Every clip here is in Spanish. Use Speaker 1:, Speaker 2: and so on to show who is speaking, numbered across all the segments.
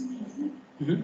Speaker 1: Uh-huh.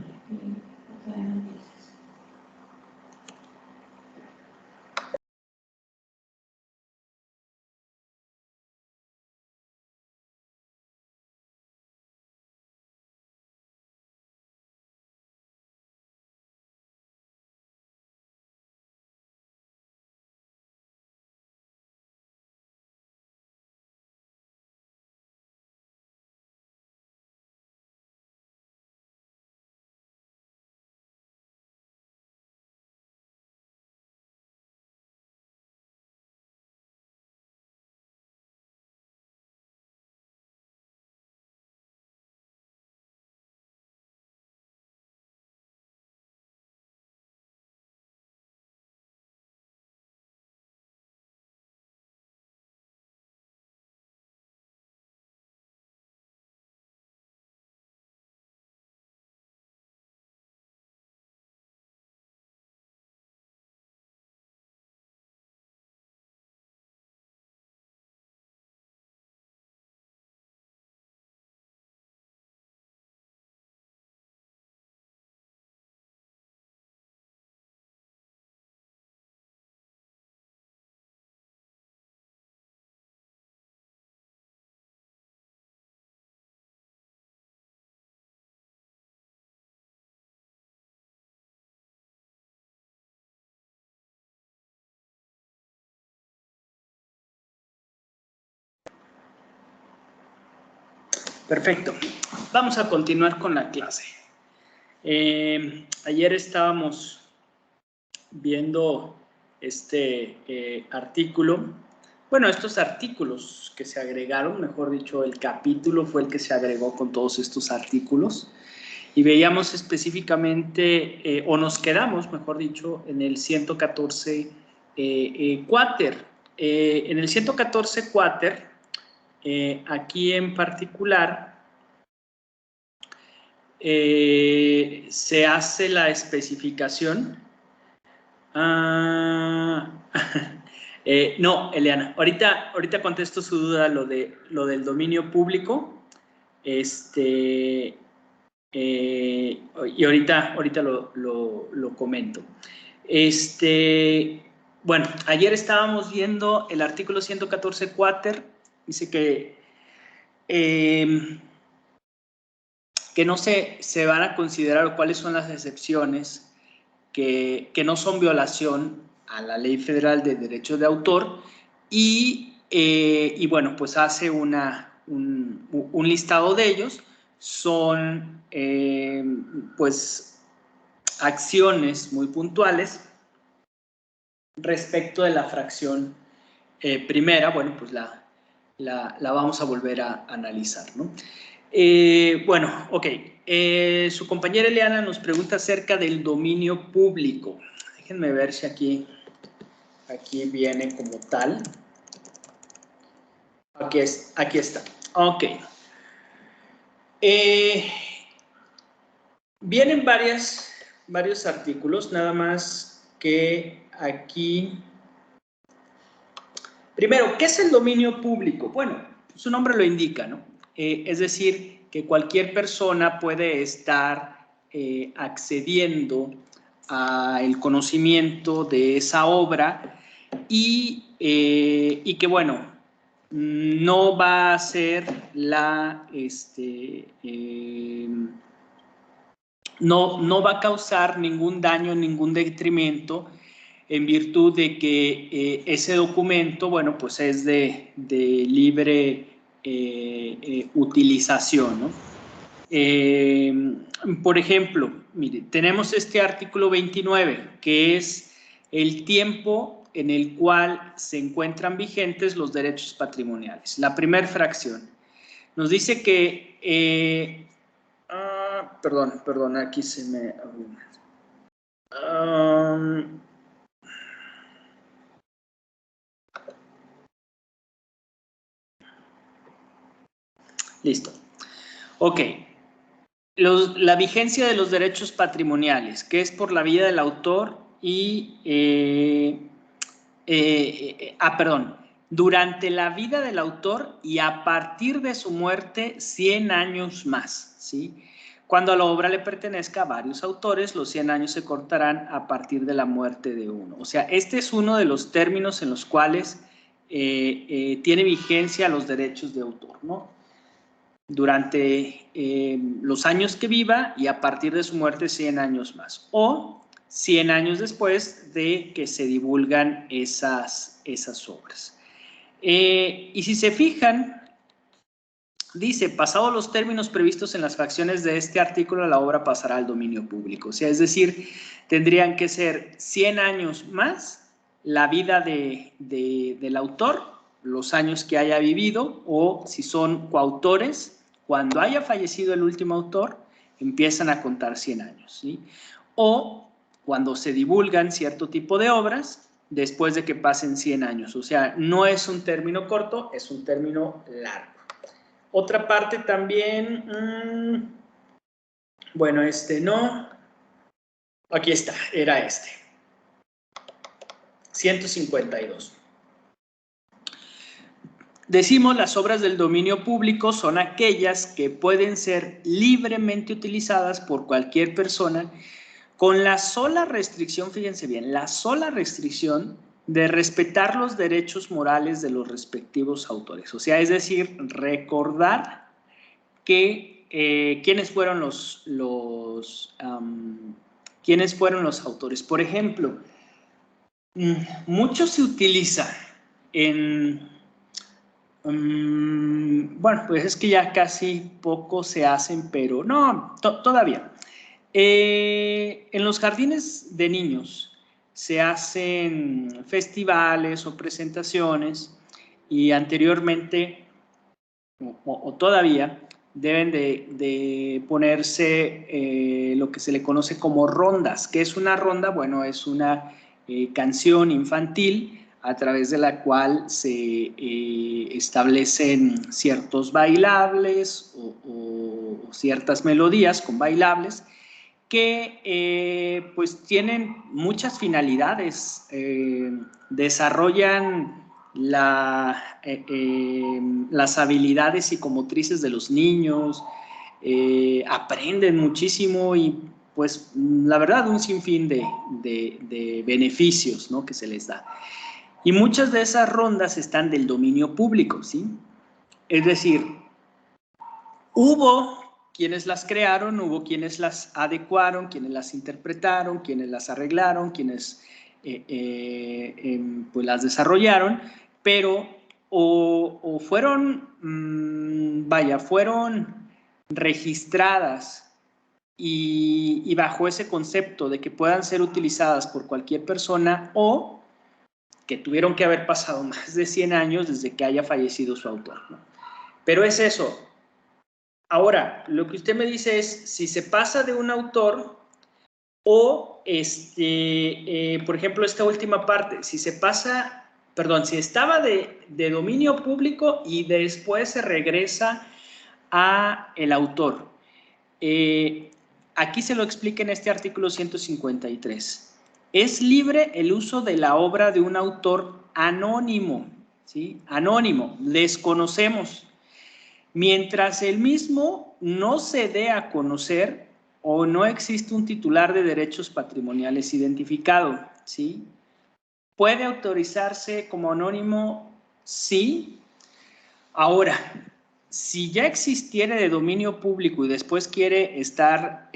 Speaker 1: Perfecto. Vamos a continuar con la clase. Ayer estábamos viendo este artículo. Bueno, estos artículos que se agregaron, mejor dicho, el capítulo fue el que se agregó con todos estos artículos. Y veíamos específicamente, o nos quedamos, mejor dicho, en el 114 quater. En el 114 quater, aquí en particular, se hace la especificación. No, Eliana, ahorita contesto su duda, lo del dominio público. Y ahorita lo comento. Bueno, ayer estábamos viendo el artículo 114 quater. Dice que no se van a considerar cuáles son las excepciones que no son violación a la Ley Federal de Derechos de Autor y bueno, pues hace un listado de ellos. Son pues acciones muy puntuales respecto de la fracción primera. Bueno, pues la vamos a volver a analizar, ¿no? Bueno, ok. Su compañera Eliana nos pregunta acerca del dominio público. Déjenme ver si aquí viene como tal. Aquí está. Ok. Vienen varios artículos, nada más que aquí. Primero, ¿qué es el dominio público? Bueno, su nombre lo indica, ¿no? Es decir, que cualquier persona puede estar accediendo al conocimiento de esa obra y que, bueno, no va a ser no va a causar ningún daño, ningún detrimento, en virtud de que ese documento, bueno, pues es de libre utilización, ¿no? Por ejemplo, mire, tenemos este artículo 29, que es el tiempo en el cual se encuentran vigentes los derechos patrimoniales. La primera fracción nos dice que, perdón, aquí se me... Listo. Ok. La vigencia de los derechos patrimoniales, que es por la vida del autor y... perdón. Durante la vida del autor y a partir de su muerte 100 años más, ¿sí? Cuando a la obra le pertenezca a varios autores, los 100 años se cortarán a partir de la muerte de uno. O sea, este es uno de los términos en los cuales tiene vigencia los derechos de autor, ¿no? Durante los años que viva y a partir de su muerte 100 años más. O 100 años después de que se divulgan esas obras. Y si se fijan, dice, pasados los términos previstos en las fracciones de este artículo, la obra pasará al dominio público. O sea, es decir, tendrían que ser 100 años más la vida del autor, los años que haya vivido, o si son coautores, cuando haya fallecido el último autor, empiezan a contar 100 años, ¿sí? O cuando se divulgan cierto tipo de obras, después de que pasen 100 años. O sea, no es un término corto, es un término largo. Otra parte también, bueno, no, aquí está, era 152. Decimos, las obras del dominio público son aquellas que pueden ser libremente utilizadas por cualquier persona con la sola restricción, fíjense bien, la sola restricción de respetar los derechos morales de los respectivos autores. O sea, es decir, recordar que quiénes fueron quiénes fueron los autores. Por ejemplo, mucho se utiliza en, bueno, pues es que ya casi poco se hacen, pero no, todavía. En los jardines de niños se hacen festivales o presentaciones y anteriormente o todavía deben de ponerse lo que se le conoce como rondas. ¿Qué es una ronda? Bueno, es una canción infantil a través de la cual se establecen ciertos bailables o ciertas melodías con bailables que pues tienen muchas finalidades, desarrollan las habilidades psicomotrices de los niños, aprenden muchísimo y pues la verdad un sinfín de beneficios, ¿no?, que se les da. Y muchas de esas rondas están del dominio público, ¿sí? Es decir, hubo quienes las crearon, hubo quienes las adecuaron, quienes las interpretaron, quienes las arreglaron, quienes pues las desarrollaron, pero o fueron, fueron registradas y bajo ese concepto de que puedan ser utilizadas por cualquier persona o que tuvieron que haber pasado más de 100 años desde que haya fallecido su autor, ¿no? Pero es eso. Ahora, lo que usted me dice es, si se pasa de un autor o, por ejemplo, esta última parte, si se pasa, perdón, si estaba de dominio público y después se regresa a el autor. Aquí se lo explica en este artículo 153. Es libre el uso de la obra de un autor anónimo, ¿sí? Anónimo, desconocemos. Mientras el mismo no se dé a conocer o no existe un titular de derechos patrimoniales identificado, ¿sí? ¿Puede autorizarse como anónimo? Sí. Ahora, si ya existiera de dominio público y después quiere estar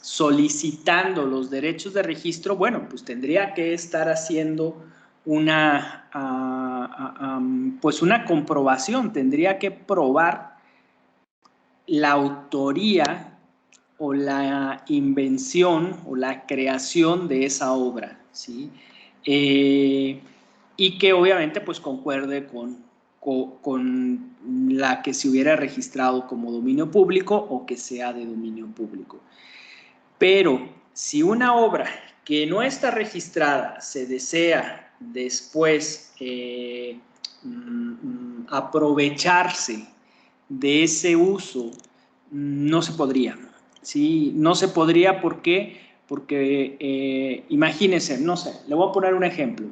Speaker 1: solicitando los derechos de registro, bueno, pues tendría que estar haciendo pues una comprobación, tendría que probar la autoría o la invención o la creación de esa obra, ¿sí? Y que obviamente pues concuerde con la que se hubiera registrado como dominio público o que sea de dominio público. Pero si una obra que no está registrada se desea después aprovecharse de ese uso, no se podría, ¿sí? No se podría, ¿por qué? Porque imagínense, no sé, le voy a poner un ejemplo.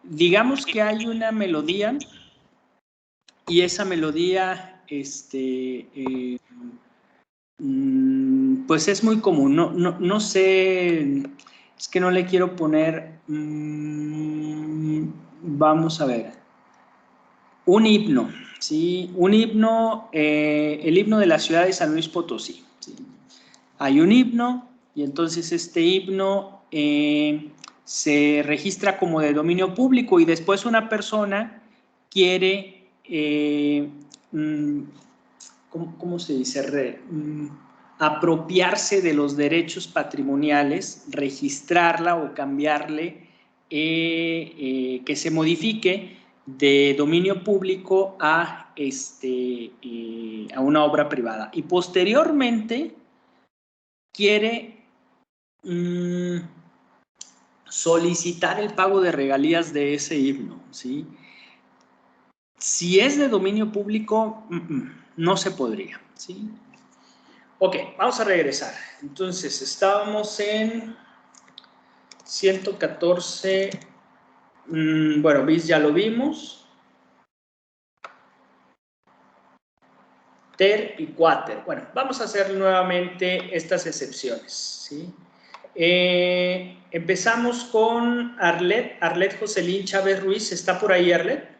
Speaker 1: Digamos que hay una melodía y esa melodía, pues es muy común. No sé, es que no le quiero poner, vamos a ver, un himno, ¿sí? Un himno, el himno de la ciudad de San Luis Potosí, ¿sí? Hay un himno y entonces este himno se registra como de dominio público y después una persona quiere, ¿cómo se dice? Apropiarse de los derechos patrimoniales, registrarla o cambiarle, que se modifique de dominio público a una obra privada. Y posteriormente quiere solicitar el pago de regalías de ese himno, ¿sí? Si es de dominio público, no se podría, ¿sí? Ok, vamos a regresar. Entonces, estábamos en 114, bueno, bis ya lo vimos. Ter y quater. Bueno, vamos a hacer nuevamente estas excepciones, ¿sí? Empezamos con Arlet Jocelyn Chávez Ruiz. ¿Está por ahí, Arlet?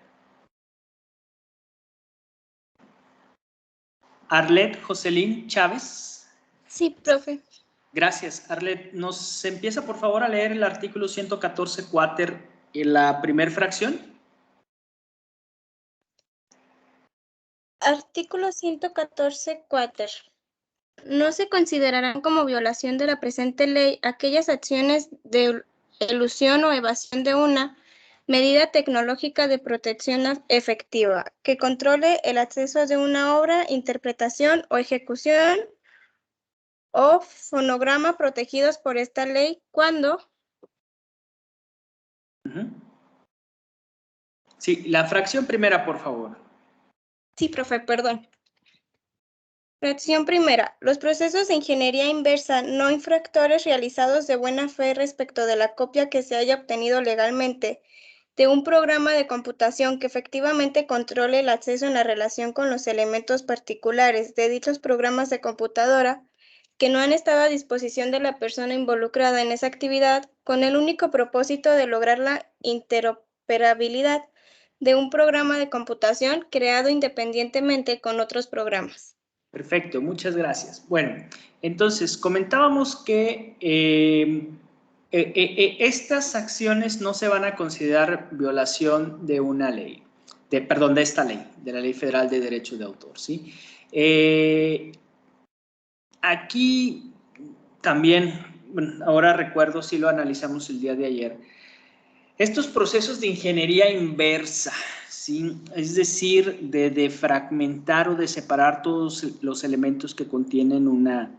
Speaker 1: Arlet Jocelyn Chávez.
Speaker 2: Sí, profe.
Speaker 1: Gracias, Arlet. ¿Nos empieza, por favor, a leer el artículo 114 quater en la primera fracción?
Speaker 2: Artículo 114 quater. No se considerarán como violación de la presente ley aquellas acciones de elusión o evasión de una medida tecnológica de protección efectiva que controle el acceso de una obra, interpretación o ejecución o fonograma protegidos por esta ley cuando...
Speaker 1: Sí, la fracción primera, por favor.
Speaker 2: Sí, profe, perdón. Fracción primera. Los procesos de ingeniería inversa no infractores realizados de buena fe respecto de la copia que se haya obtenido legalmente de un programa de computación que efectivamente controle el acceso en la relación con los elementos particulares de dichos programas de computadora que no han estado a disposición de la persona involucrada en esa actividad con el único propósito de lograr la interoperabilidad de un programa de computación creado independientemente con otros programas.
Speaker 1: Perfecto, muchas gracias. Bueno, entonces comentábamos que estas acciones no se van a considerar violación de una ley, perdón, de esta ley, de la Ley Federal de Derecho de Autor, ¿sí? Aquí también, bueno, ahora recuerdo si lo analizamos el día de ayer, estos procesos de ingeniería inversa, ¿sí? Es decir, de defragmentar o de separar todos los elementos que contienen una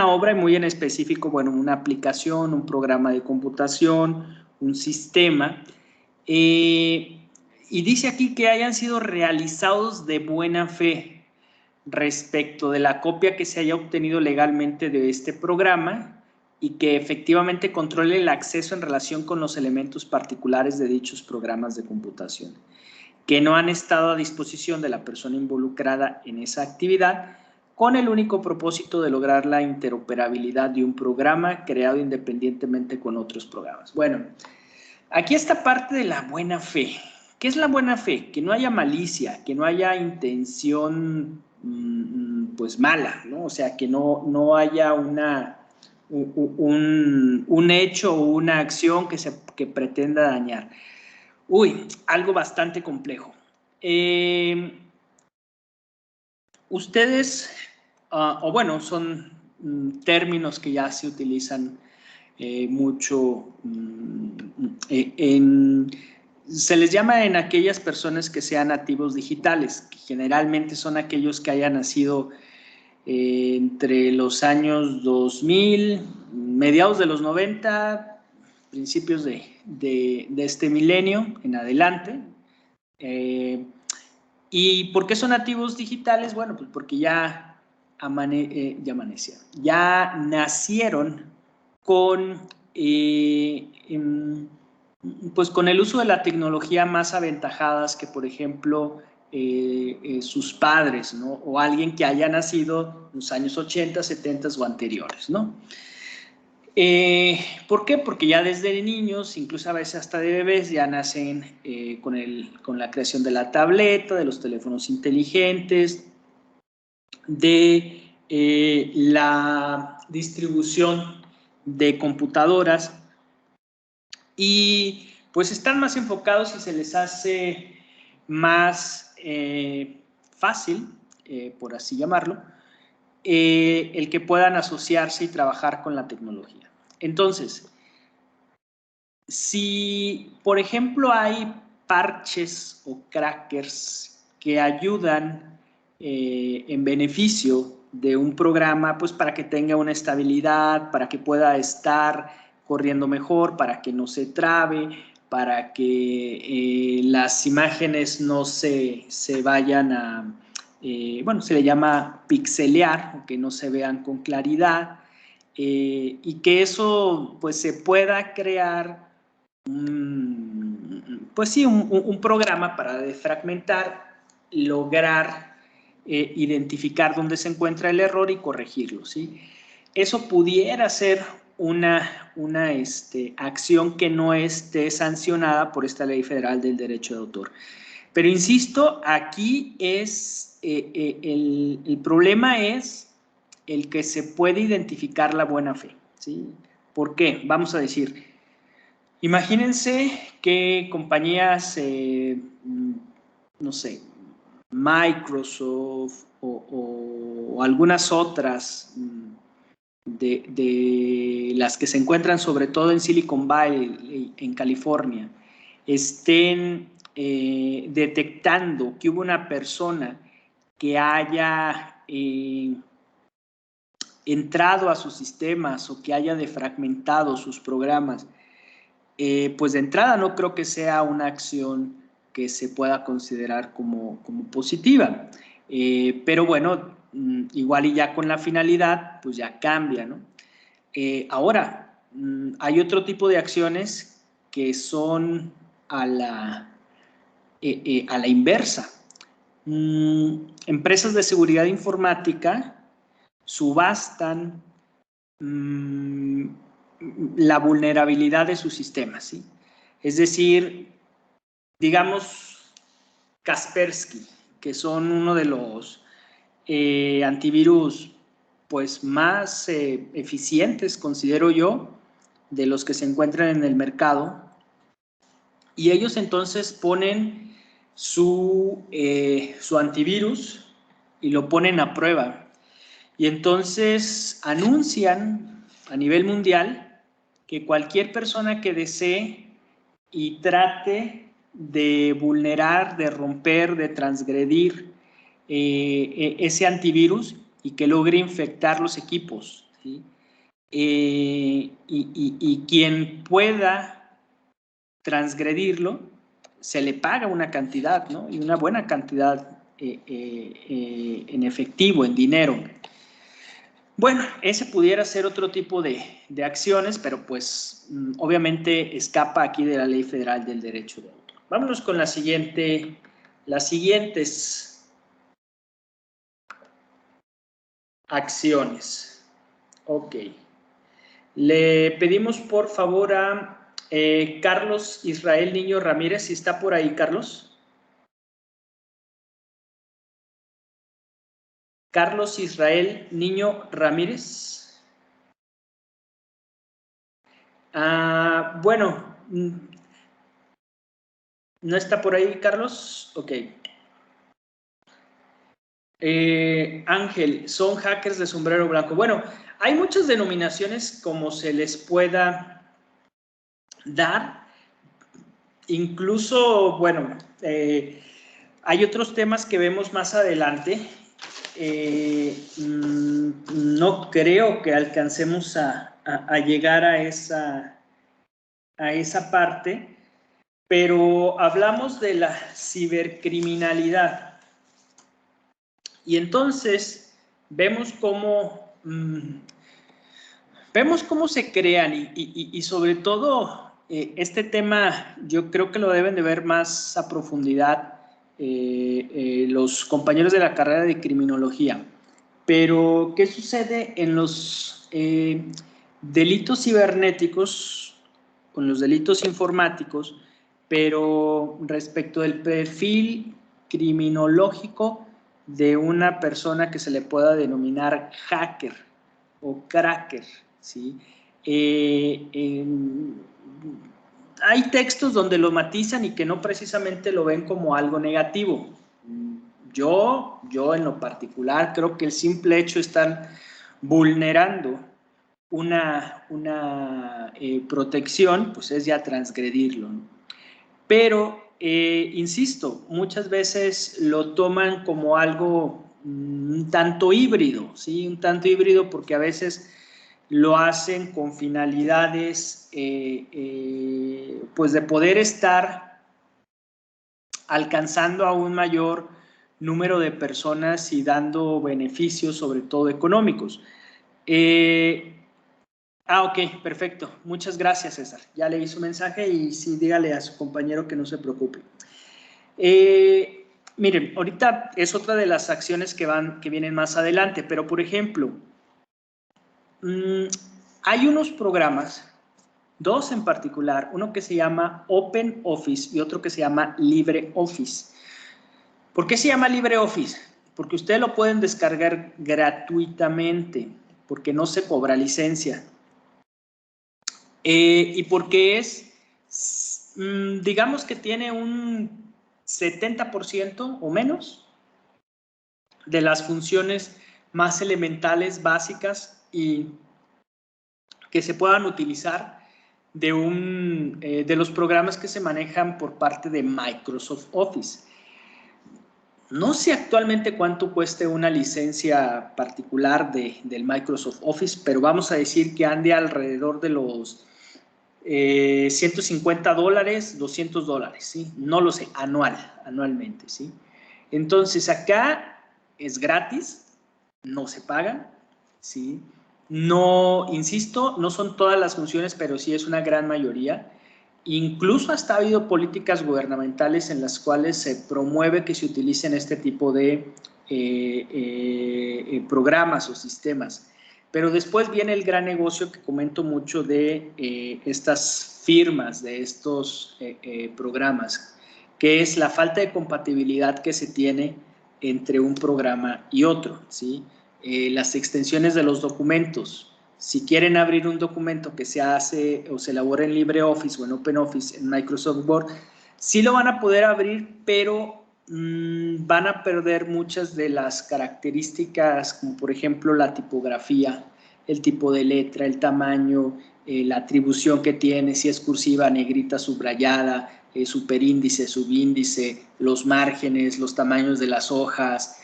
Speaker 1: obra, y muy en específico, bueno, una aplicación, un programa de computación, un sistema, y dice aquí que hayan sido realizados de buena fe respecto de la copia que se haya obtenido legalmente de este programa y que efectivamente controle el acceso en relación con los elementos particulares de dichos programas de computación, que no han estado a disposición de la persona involucrada en esa actividad, con el único propósito de lograr la interoperabilidad de un programa creado independientemente con otros programas. Bueno, aquí está parte de la buena fe. ¿Qué es la buena fe? Que no haya malicia, que no haya intención pues mala, ¿no? O sea, que no haya un hecho o una acción que pretenda dañar. Uy, algo bastante complejo. Ustedes, o bueno, son términos que ya se utilizan mucho se les llama en aquellas personas que sean nativos digitales, que generalmente son aquellos que hayan nacido entre los años 2000, mediados de los 90, principios de este milenio en adelante. ¿Y por qué son nativos digitales? Bueno, pues porque ya nacieron con pues con el uso de la tecnología más aventajadas que, por ejemplo, sus padres, ¿no? O alguien que haya nacido en los años 80, 70 o anteriores, ¿no? ¿Por qué? Porque ya desde niños, incluso a veces hasta de bebés, ya nacen con la creación de la tableta, de los teléfonos inteligentes, de la distribución de computadoras, y pues están más enfocados y se les hace más fácil, por así llamarlo, el que puedan asociarse y trabajar con la tecnología. Entonces, si por ejemplo hay parches o crackers que ayudan en beneficio de un programa, pues para que tenga una estabilidad, para que pueda estar corriendo mejor, para que no se trabe, para que las imágenes no se vayan a, bueno, se le llama pixelear, o que no se vean con claridad, y que eso pues se pueda crear pues sí, un programa para defragmentar, lograr identificar dónde se encuentra el error y corregirlo, ¿sí? Eso pudiera ser una acción que no esté sancionada por esta Ley Federal del Derecho de Autor. Pero insisto, aquí es el problema es el que se puede identificar la buena fe, ¿sí? ¿Por qué? Vamos a decir, imagínense que compañías, no sé, Microsoft o algunas otras de las que se encuentran sobre todo en Silicon Valley, en California, estén detectando que hubo una persona que haya entrado a sus sistemas o que haya defragmentado sus programas. Pues de entrada no creo que sea una acción que se pueda considerar como positiva, pero bueno, igual y ya con la finalidad, pues ya cambia, ¿no? Ahora, hay otro tipo de acciones que son a la inversa. Empresas de seguridad informática subastan la vulnerabilidad de sus sistemas, ¿sí? Es decir, digamos Kaspersky, que son uno de los antivirus pues más eficientes, considero yo, de los que se encuentran en el mercado, y ellos entonces ponen su antivirus y lo ponen a prueba. Y entonces anuncian a nivel mundial que cualquier persona que desee y trate de vulnerar, de romper, de transgredir ese antivirus y que logre infectar los equipos, ¿sí? Y quien pueda transgredirlo, se le paga una cantidad, ¿no? Y una buena cantidad en efectivo, en dinero. Bueno, ese pudiera ser otro tipo de acciones, pero pues obviamente escapa aquí de la Ley Federal del Derecho de Autor. Vámonos con las siguientes acciones. Ok. Le pedimos por favor a Carlos Israel Niño Ramírez, si está por ahí, Carlos. Carlos Israel Niño Ramírez. Bueno, ¿no está por ahí, Carlos? Ok. Ángel, son hackers de sombrero blanco. Bueno, hay muchas denominaciones como se les pueda dar. Incluso, bueno, hay otros temas que vemos más adelante. No creo que alcancemos a llegar a esa parte, pero hablamos de la cibercriminalidad. Y entonces vemos cómo se crean y sobre todo este tema yo creo que lo deben de ver más a profundidad los compañeros de la carrera de criminología. Pero, ¿qué sucede en los delitos cibernéticos, con los delitos informáticos, pero respecto del perfil criminológico de una persona que se le pueda denominar hacker o cracker, ¿sí? Hay textos donde lo matizan y que no precisamente lo ven como algo negativo. Yo en lo particular creo que el simple hecho de estar vulnerando una protección, pues es ya transgredirlo, ¿no? Pero, insisto, muchas veces lo toman como algo un tanto híbrido, ¿sí? Un tanto híbrido porque a veces lo hacen con finalidades pues de poder estar alcanzando a un mayor número de personas y dando beneficios, sobre todo económicos. Ok, perfecto. Muchas gracias, César. Ya leí su mensaje y sí, dígale a su compañero que no se preocupe. Miren, ahorita es otra de las acciones que vienen más adelante, pero por ejemplo, hay unos programas, dos en particular, uno que se llama Open Office y otro que se llama LibreOffice. ¿Por qué se llama LibreOffice? Porque ustedes lo pueden descargar gratuitamente, porque no se cobra licencia. Y porque digamos que tiene un 70% o menos de las funciones más elementales, básicas y que se puedan utilizar de los programas que se manejan por parte de Microsoft Office. No sé actualmente cuánto cueste una licencia particular del Microsoft Office, pero vamos a decir que ande alrededor de los $150, $200, ¿sí? No lo sé, anualmente, ¿sí? Entonces acá es gratis, no se paga, ¿sí? No, insisto, no son todas las funciones, pero sí es una gran mayoría. Incluso hasta ha habido políticas gubernamentales en las cuales se promueve que se utilicen este tipo de programas o sistemas. Pero después viene el gran negocio que comento mucho de estas firmas, de estos programas, que es la falta de compatibilidad que se tiene entre un programa y otro, ¿sí? Las extensiones de los documentos. Si quieren abrir un documento que se hace o se elabora en LibreOffice o en OpenOffice, en Microsoft Word, sí lo van a poder abrir, pero van a perder muchas de las características, como por ejemplo la tipografía, el tipo de letra, el tamaño, la atribución que tiene, si es cursiva, negrita, subrayada, superíndice, subíndice, los márgenes, los tamaños de las hojas.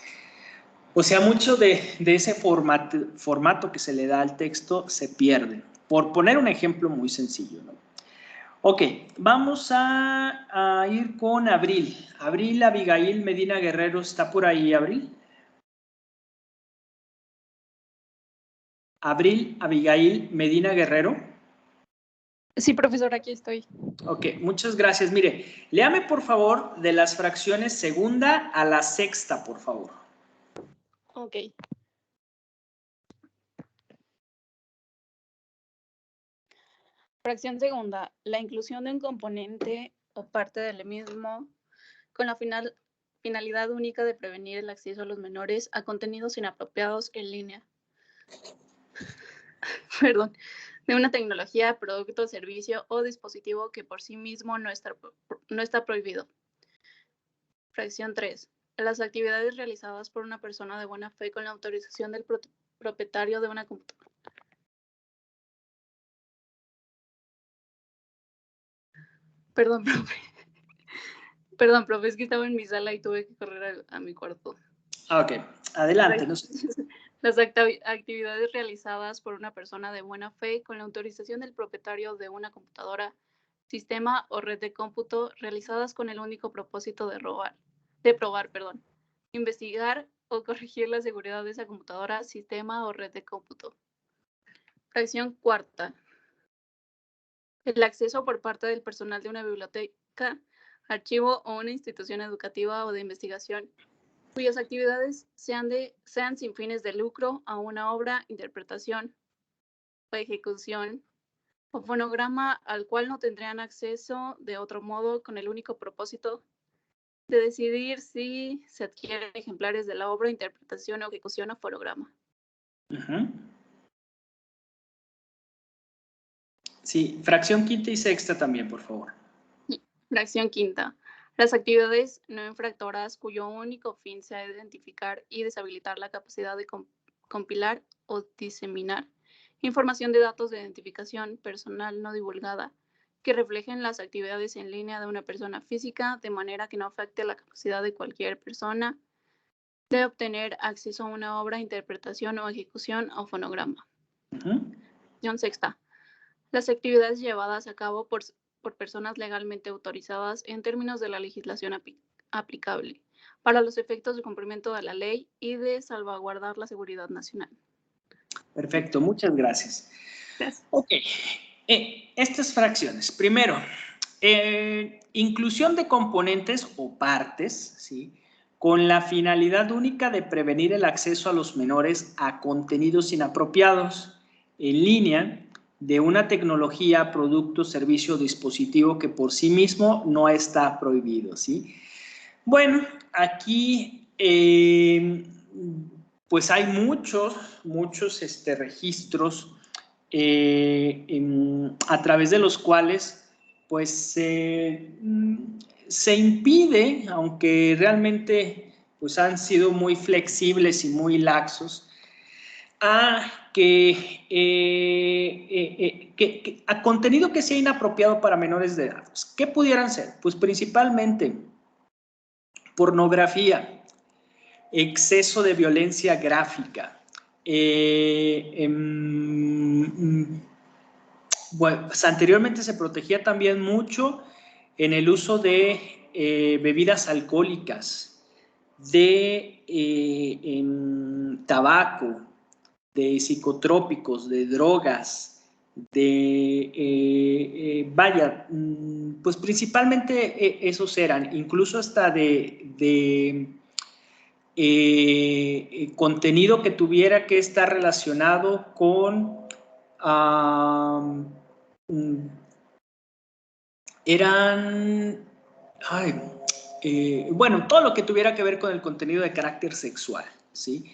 Speaker 1: O sea, mucho de ese formato que se le da al texto se pierde. Por poner un ejemplo muy sencillo, ¿no? Ok, vamos a ir con Abril. Abril Abigail Medina Guerrero, ¿está por ahí, Abril? Abril Abigail Medina Guerrero.
Speaker 3: Sí, profesor, aquí estoy.
Speaker 1: Ok, muchas gracias. Mire, léame por favor de las fracciones segunda a la sexta, por favor.
Speaker 3: Ok. Fracción segunda. La inclusión de un componente o parte del mismo con la finalidad única de prevenir el acceso a los menores a contenidos inapropiados en línea. Perdón. De una tecnología, producto, servicio o dispositivo que por sí mismo no está prohibido. Fracción 3. Las actividades realizadas por una persona de buena fe con la autorización del propietario de una computadora. Perdón, profe. Perdón, profe, es que estaba en mi sala y tuve que correr a mi cuarto.
Speaker 1: Ok, adelante.
Speaker 3: Las actividades realizadas por una persona de buena fe con la autorización del propietario de una computadora, sistema o red de cómputo realizadas con el único propósito de probar, investigar o corregir la seguridad de esa computadora, sistema o red de cómputo. Fracción cuarta. El acceso por parte del personal de una biblioteca, archivo o una institución educativa o de investigación cuyas actividades sean sin fines de lucro a una obra, interpretación o ejecución o fonograma al cual no tendrían acceso de otro modo con el único propósito de decidir si se adquieren ejemplares de la obra, interpretación o ejecución o fonograma.
Speaker 1: Sí, fracción quinta y sexta también, por favor.
Speaker 3: Fracción quinta. Las actividades no infractoras cuyo único fin sea identificar y deshabilitar la capacidad de compilar o diseminar información de datos de identificación personal no divulgada que reflejen las actividades en línea de una persona física de manera que no afecte la capacidad de cualquier persona de obtener acceso a una obra, interpretación o ejecución o fonograma. Fracción sexta. Las actividades llevadas a cabo por personas legalmente autorizadas en términos de la legislación aplicable para los efectos de cumplimiento de la ley y de salvaguardar la seguridad nacional.
Speaker 1: Perfecto, muchas gracias.
Speaker 3: Gracias.
Speaker 1: Ok, estas fracciones. Primero, inclusión de componentes o partes, ¿sí?, con la finalidad única de prevenir el acceso a los menores a contenidos inapropiados en línea de una tecnología, producto, servicio o dispositivo que por sí mismo no está prohibido, ¿sí? Bueno, aquí pues hay muchos registros a través de los cuales pues se impide, aunque realmente pues han sido muy flexibles y muy laxos, a a contenido que sea inapropiado para menores de edad. ¿Qué pudieran ser? Pues principalmente pornografía, exceso de violencia gráfica, bueno, pues anteriormente se protegía también mucho en el uso de bebidas alcohólicas, de tabaco, de psicotrópicos, de drogas, de, vaya, pues principalmente esos eran, incluso hasta de contenido que tuviera que estar relacionado con bueno, todo lo que tuviera que ver con el contenido de carácter sexual, ¿sí?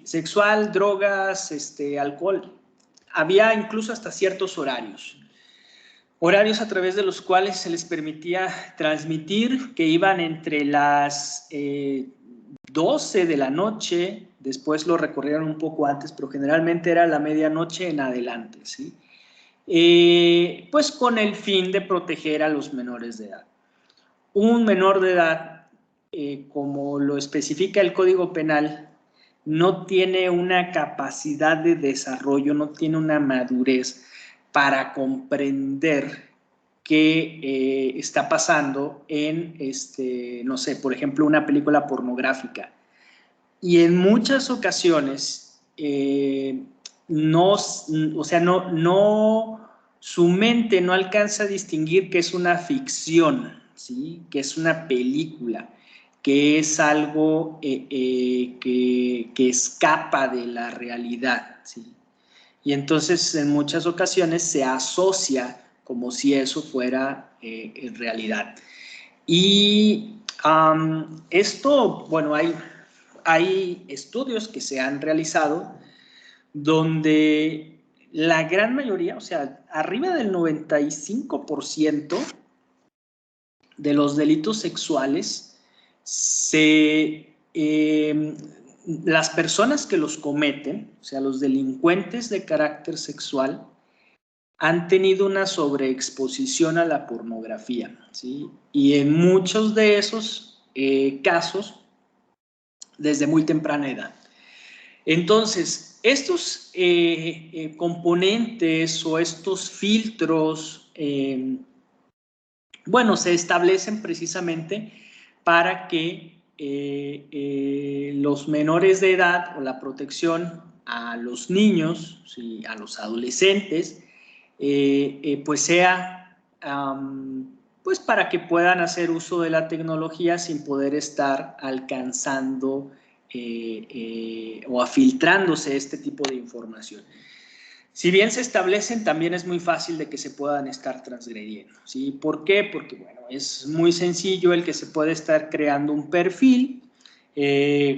Speaker 1: Sexual, drogas, alcohol. Había incluso hasta ciertos horarios a través de los cuales se les permitía transmitir, que iban entre las 12 de la noche, después lo recorrieron un poco antes, pero generalmente era la medianoche en adelante, ¿sí? Pues con el fin de proteger a los menores de edad. Un menor de edad, como lo especifica el Código Penal, no tiene una capacidad de desarrollo, no tiene una madurez para comprender qué está pasando en, no sé, por ejemplo, una película pornográfica. Y en muchas ocasiones, su mente no alcanza a distinguir que es una ficción, ¿sí?, que es una película, que es algo que escapa de la realidad, ¿sí? Y entonces en muchas ocasiones se asocia como si eso fuera en realidad. Y esto, bueno, hay estudios que se han realizado donde la gran mayoría, o sea, arriba del 95% de los delitos sexuales, las personas que los cometen, o sea, los delincuentes de carácter sexual, han tenido una sobreexposición a la pornografía, ¿sí? Y en muchos de esos casos, desde muy temprana edad. Entonces, estos componentes o estos filtros, bueno, se establecen precisamente para que los menores de edad o la protección a los niños, ¿sí?, a los adolescentes, pues sea pues para que puedan hacer uso de la tecnología sin poder estar alcanzando o filtrándose este tipo de información. Si bien se establecen, también es muy fácil de que se puedan estar transgrediendo, ¿sí? ¿Por qué? Porque, bueno, es muy sencillo el que se puede estar creando un perfil.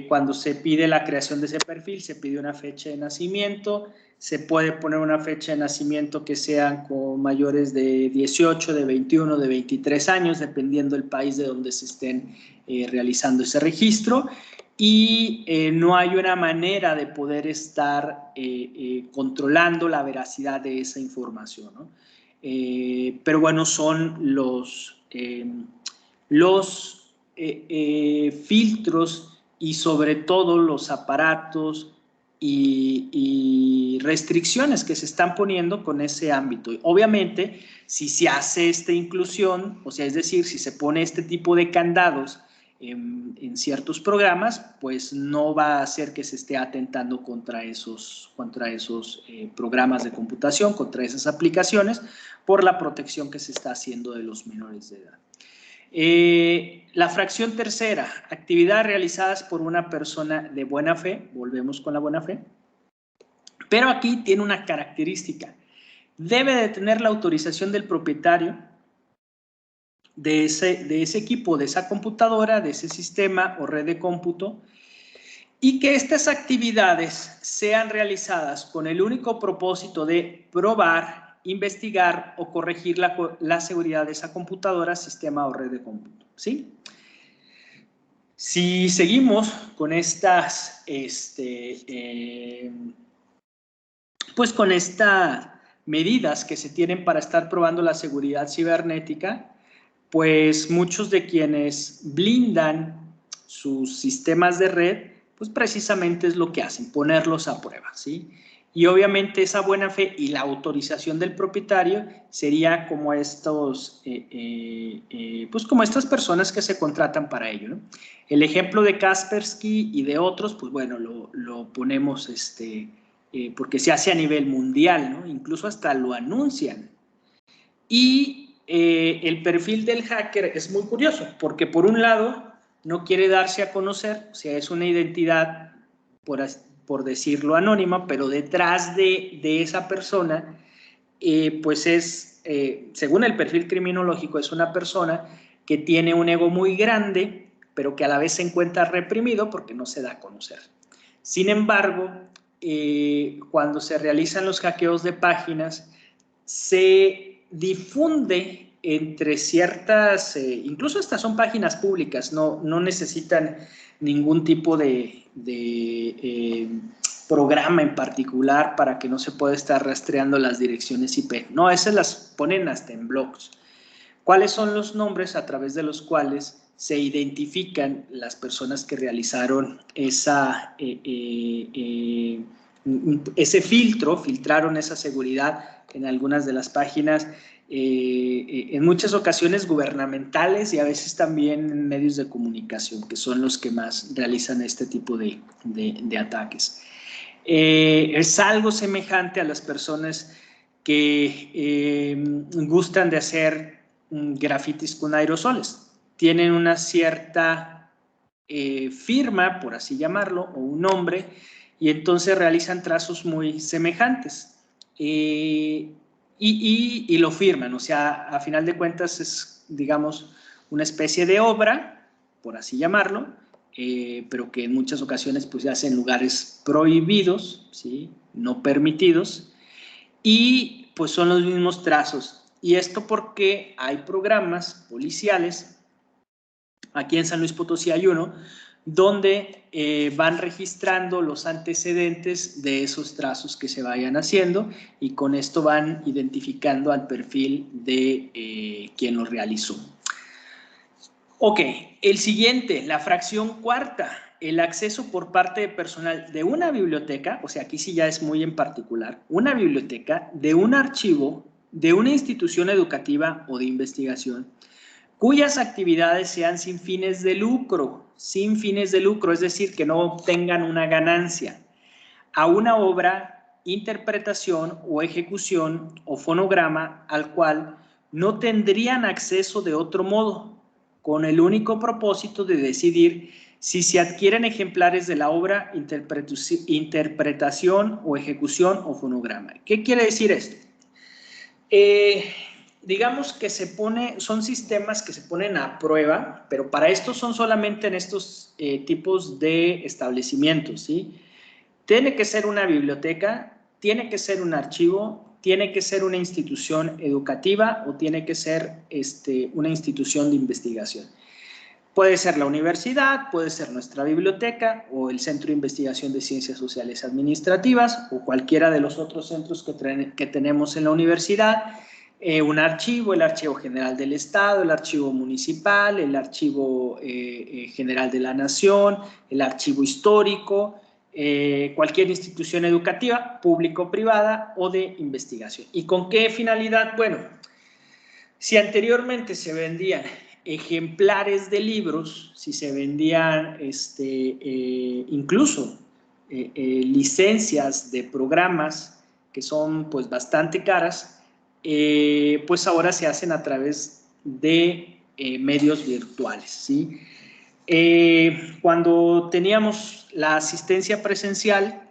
Speaker 1: Cuando se pide la creación de ese perfil, se pide una fecha de nacimiento, se puede poner una fecha de nacimiento que sean con mayores de 18, de 21, de 23 años, dependiendo del país de donde se estén realizando ese registro. Y no hay una manera de poder estar controlando la veracidad de esa información, ¿no? Pero bueno, son los filtros y sobre todo los aparatos y restricciones que se están poniendo con ese ámbito. Obviamente, si se hace esta inclusión, o sea, es decir, si se pone este tipo de candados en ciertos programas, pues no va a hacer que se esté atentando contra esos programas de computación, contra esas aplicaciones, por la protección que se está haciendo de los menores de edad. La fracción tercera, actividades realizadas por una persona de buena fe, volvemos con la buena fe, pero aquí tiene una característica, debe de tener la autorización del propietario de ese equipo, de esa computadora, de ese sistema o red de cómputo, y que estas actividades sean realizadas con el único propósito de probar, investigar o corregir la seguridad de esa computadora, sistema o red de cómputo, ¿sí? Si seguimos con estas, pues con estas medidas que se tienen para estar probando la seguridad cibernética, pues muchos de quienes blindan sus sistemas de red, pues precisamente es lo que hacen, ponerlos a prueba, ¿sí? Y obviamente esa buena fe y la autorización del propietario sería como pues como estas personas que se contratan para ello, ¿no? El ejemplo de Kaspersky y de otros, pues bueno, lo ponemos porque se hace a nivel mundial, ¿no? Incluso hasta lo anuncian. Y el perfil del hacker es muy curioso, porque por un lado no quiere darse a conocer, o sea, es una identidad, por decirlo, anónima, pero detrás de esa persona, pues es, según el perfil criminológico, es una persona que tiene un ego muy grande, pero que a la vez se encuentra reprimido porque no se da a conocer. Sin embargo, cuando se realizan los hackeos de páginas, se difunde entre ciertas, incluso estas son páginas públicas, no necesitan ningún tipo de programa en particular para que no se pueda estar rastreando las direcciones IP. No, esas las ponen hasta en blogs. ¿Cuáles son los nombres a través de los cuales se identifican las personas que realizaron ese filtraron esa seguridad en algunas de las páginas, en muchas ocasiones gubernamentales y a veces también en medios de comunicación, que son los que más realizan este tipo de ataques? Es algo semejante a las personas que gustan de hacer grafitis con aerosoles. Tienen una cierta firma, por así llamarlo, o un nombre, y entonces realizan trazos muy semejantes y lo firman. O sea, a final de cuentas es, digamos, una especie de obra, por así llamarlo, pero que en muchas ocasiones pues se hace en lugares prohibidos, ¿sí? No permitidos, y pues son los mismos trazos. Y esto porque hay programas policiales, aquí en San Luis Potosí hay uno, donde van registrando los antecedentes de esos trazos que se vayan haciendo y con esto van identificando al perfil de quien lo realizó. Ok, el siguiente, la fracción cuarta, el acceso por parte de personal de una biblioteca, o sea, aquí sí ya es muy en particular, una biblioteca, de un archivo, de una institución educativa o de investigación, cuyas actividades sean sin fines de lucro, es decir, que no obtengan una ganancia, a una obra interpretación o ejecución o fonograma al cual no tendrían acceso de otro modo, con el único propósito de decidir si se adquieren ejemplares de la obra, interpretación o ejecución o fonograma. ¿Qué quiere decir esto? Digamos que son sistemas que se ponen a prueba, pero para esto son solamente en estos tipos de establecimientos, ¿sí? Tiene que ser una biblioteca, tiene que ser un archivo, tiene que ser una institución educativa o tiene que ser una institución de investigación. Puede ser la universidad, puede ser nuestra biblioteca o el Centro de Investigación de Ciencias Sociales Administrativas o cualquiera de los otros centros que tenemos en la universidad, un archivo, el Archivo General del Estado, el Archivo Municipal, el Archivo General de la Nación, el Archivo Histórico, cualquier institución educativa, público-privada o de investigación. ¿Y con qué finalidad? Bueno, si anteriormente se vendían ejemplares de libros, si se vendían incluso licencias de programas que son pues bastante caras, pues ahora se hacen a través de medios virtuales, ¿sí? Cuando teníamos la asistencia presencial,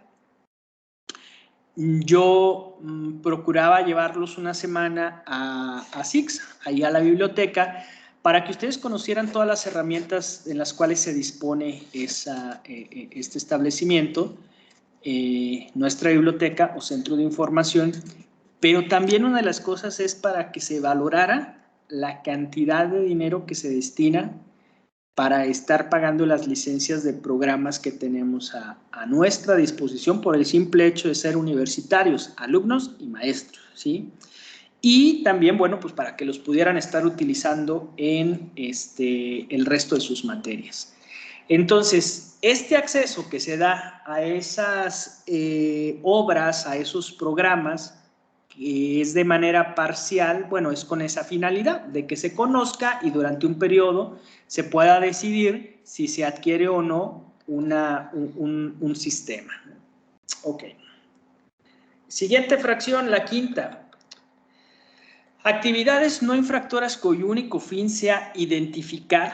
Speaker 1: yo procuraba llevarlos una semana a SIX, ahí a la biblioteca, para que ustedes conocieran todas las herramientas en las cuales se dispone este establecimiento, nuestra biblioteca o centro de información, pero también una de las cosas es para que se valorara la cantidad de dinero que se destina para estar pagando las licencias de programas que tenemos a nuestra disposición por el simple hecho de ser universitarios, alumnos y maestros, ¿sí? Y también, bueno, pues para que los pudieran estar utilizando en el resto de sus materias. Entonces, este acceso que se da a esas obras, a esos programas, que es de manera parcial, bueno, es con esa finalidad de que se conozca y durante un periodo se pueda decidir si se adquiere o no un sistema. Ok. Siguiente fracción, la quinta. Actividades no infractoras cuyo único fin sea identificar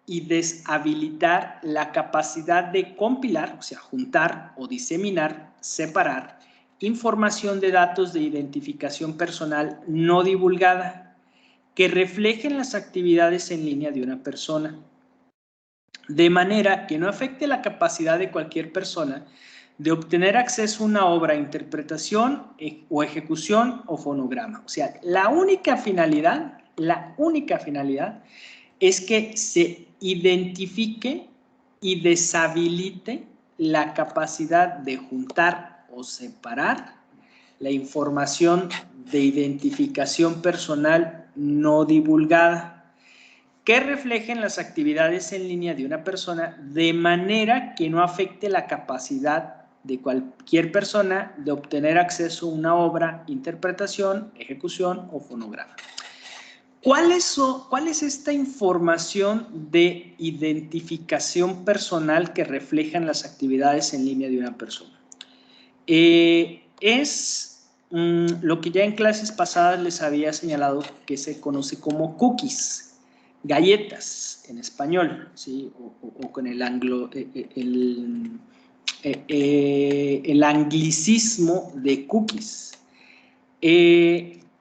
Speaker 1: y deshabilitar la capacidad de compilar, o sea, juntar o diseminar, separar, información de datos de identificación personal no divulgada que reflejen las actividades en línea de una persona, de manera que no afecte la capacidad de cualquier persona de obtener acceso a una obra, interpretación o ejecución o fonograma. O sea, la única finalidad es que se identifique y deshabilite la capacidad de juntar o separar la información de identificación personal no divulgada que reflejen las actividades en línea de una persona de manera que no afecte la capacidad de cualquier persona de obtener acceso a una obra, interpretación, ejecución o fonograma. ¿Cuál es esta información de identificación personal que reflejan las actividades en línea de una persona? Es lo que ya en clases pasadas les había señalado que se conoce como cookies, galletas en español, ¿sí? o con el anglicismo de cookies.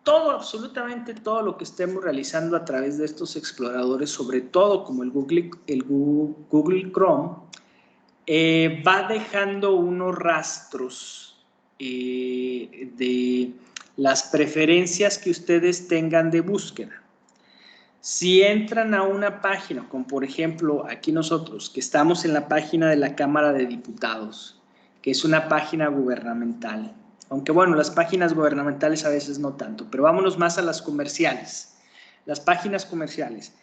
Speaker 1: Absolutamente todo lo que estemos realizando a través de estos exploradores, sobre todo como el Google Chrome, va dejando unos rastros de las preferencias que ustedes tengan de búsqueda. Si entran a una página, como por ejemplo aquí nosotros, que estamos en la página de la Cámara de Diputados, que es una página gubernamental, aunque bueno, las páginas gubernamentales a veces no tanto, pero vámonos más a las comerciales, las páginas comerciales.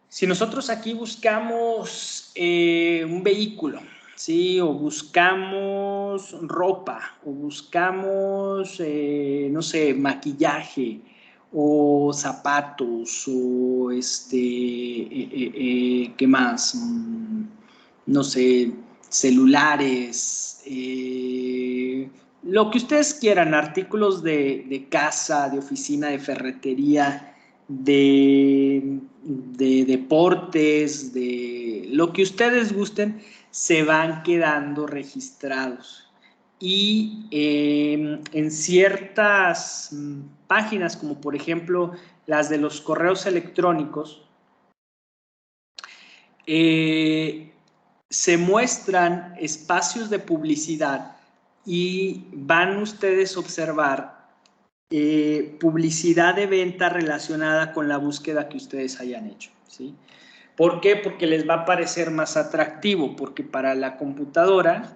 Speaker 1: Si nosotros aquí buscamos un vehículo, ¿sí? O buscamos ropa, o buscamos, no sé, maquillaje, o zapatos, o ¿qué más? No sé, celulares, lo que ustedes quieran, artículos de casa, de oficina, de ferretería, de deportes, de lo que ustedes gusten, se van quedando registrados. Y en ciertas páginas, como por ejemplo las de los correos electrónicos, se muestran espacios de publicidad y van ustedes a observar publicidad de venta relacionada con la búsqueda que ustedes hayan hecho, ¿sí? ¿Por qué? Porque les va a parecer más atractivo, porque para la computadora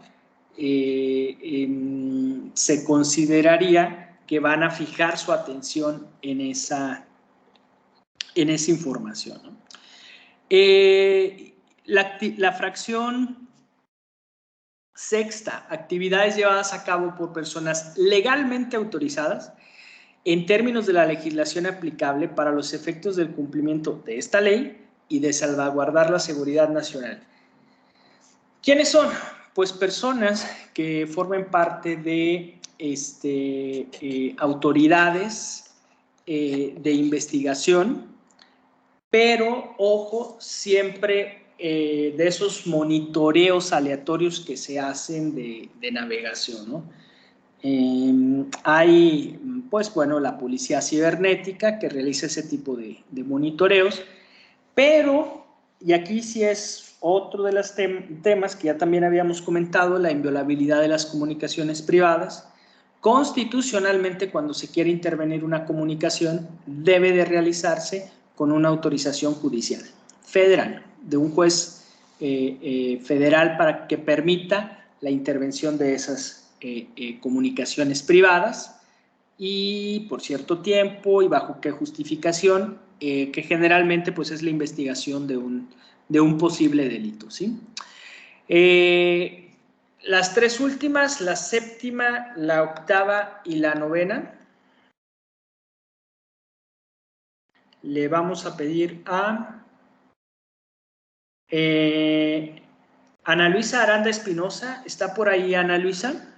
Speaker 1: se consideraría que van a fijar su atención en esa información, ¿no? La fracción sexta, actividades llevadas a cabo por personas legalmente autorizadas en términos de la legislación aplicable para los efectos del cumplimiento de esta ley y de salvaguardar la seguridad nacional. ¿Quiénes son? Pues personas que formen parte de autoridades de investigación, pero, ojo, siempre de esos monitoreos aleatorios que se hacen de navegación, ¿no? Hay, pues bueno, la policía cibernética que realiza ese tipo de monitoreos, pero, y aquí sí es otro de los temas que ya también habíamos comentado, la inviolabilidad de las comunicaciones privadas. Constitucionalmente, cuando se quiere intervenir una comunicación, debe de realizarse con una autorización judicial federal, de un juez federal para que permita la intervención de esas comunicaciones privadas y por cierto tiempo y bajo qué justificación, que generalmente pues es la investigación de un posible delito, ¿sí? Las tres últimas, la séptima, la octava y la novena, le vamos a pedir a Ana Luisa Aranda Espinosa. ¿Está por ahí Ana Luisa?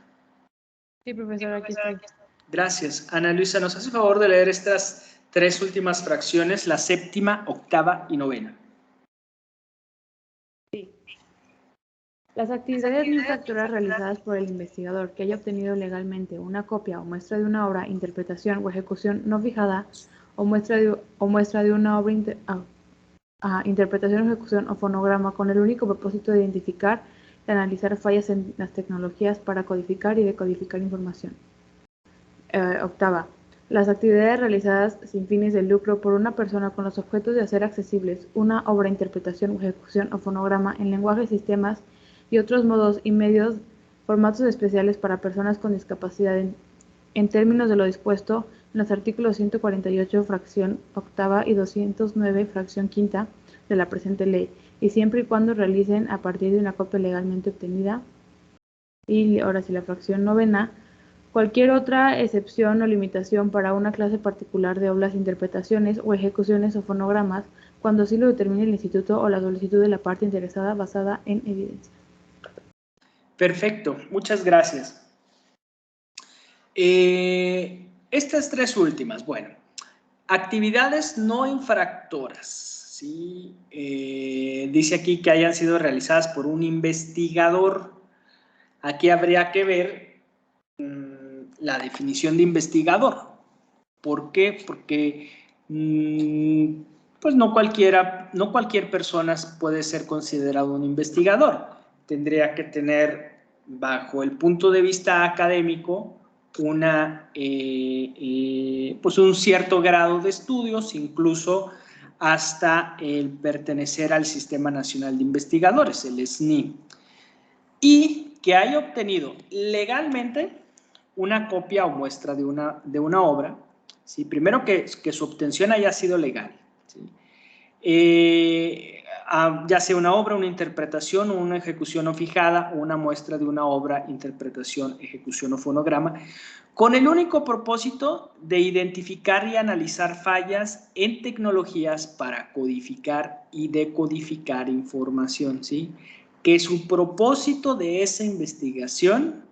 Speaker 4: Sí, profesor, aquí estoy.
Speaker 1: Gracias. Ana Luisa, ¿nos hace favor de leer estas tres últimas fracciones, la séptima, octava y novena?
Speaker 4: Sí. Las actividades no infractoras realizadas por el investigador que haya obtenido legalmente una copia o muestra de una obra, interpretación o ejecución no fijada o muestra de una obra, interpretación o ejecución o fonograma con el único propósito de identificar y analizar fallas en las tecnologías para codificar y decodificar información. Octava. Las actividades realizadas sin fines de lucro por una persona con los objetos de hacer accesibles una obra, interpretación, ejecución o fonograma en lenguaje, sistemas y otros modos y medios, formatos especiales para personas con discapacidad en términos de lo dispuesto en los artículos 148, fracción octava y 209, fracción quinta de la presente ley, y siempre y cuando realicen a partir de una copia legalmente obtenida. Y ahora sí, la fracción novena. Cualquier otra excepción o limitación para una clase particular de obras, interpretaciones o ejecuciones o fonogramas, cuando así lo determine el instituto o la solicitud de la parte interesada basada en evidencia.
Speaker 1: Perfecto, muchas gracias. Estas tres últimas, bueno, actividades no infractoras, ¿sí? Dice aquí que hayan sido realizadas por un investigador. Aquí habría que ver la definición de investigador. ¿Por qué? Porque pues no cualquier persona puede ser considerado un investigador. Tendría que tener, bajo el punto de vista académico, pues un cierto grado de estudios, incluso hasta el pertenecer al Sistema Nacional de Investigadores, el SNI, y que haya obtenido legalmente una copia o muestra de una obra, ¿sí? Primero que su obtención haya sido legal, ¿sí? Ya sea una obra, una interpretación o una ejecución no fijada, o una muestra de una obra, interpretación, ejecución o fonograma, con el único propósito de identificar y analizar fallas en tecnologías para codificar y decodificar información, ¿sí? Que su propósito de esa investigación